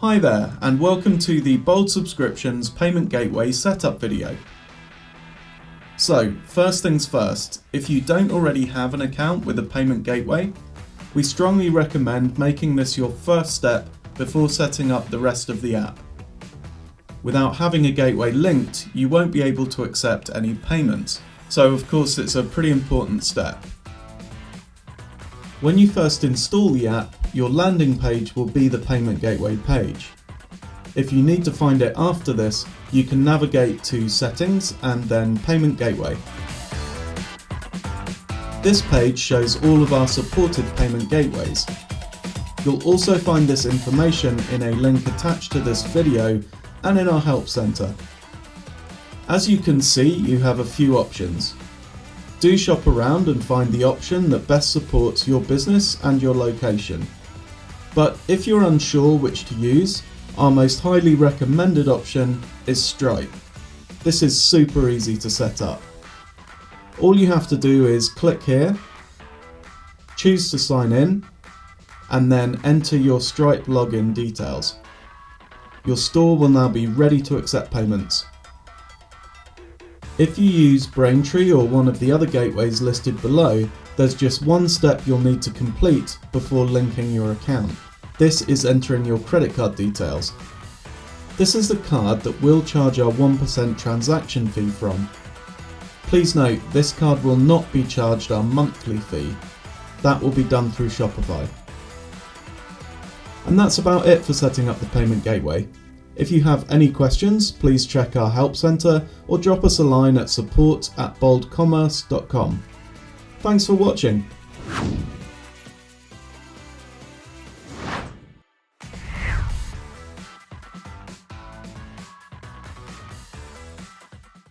Hi there, and welcome to the Bold Subscriptions Payment Gateway Setup video. So, first things first, if you don't already have an account with a payment gateway, we strongly recommend making this your first step before setting up the rest of the app. Without having a gateway linked, you won't be able to accept any payments, so of course it's a pretty important step. When you first install the app, your landing page will be the payment gateway page. If you need to find it after this, you can navigate to Settings and then Payment Gateway. This page shows all of our supported payment gateways. You'll also find this information in a link attached to this video and in our Help Center. As you can see, you have a few options. Do shop around and find the option that best supports your business and your location. But if you're unsure which to use, our most highly recommended option is Stripe. This is super easy to set up. All you have to do is click here, choose to sign in, and then enter your Stripe login details. Your store will now be ready to accept payments. If you use Braintree or one of the other gateways listed below, there's just one step you'll need to complete before linking your account. This is entering your credit card details. This is the card that we'll charge our 1% transaction fee from. Please note, this card will not be charged our monthly fee. That will be done through Shopify. And that's about it for setting up the payment gateway. If you have any questions, please check our Help Center or drop us a line at support@boldcommerce.com. Thanks for watching.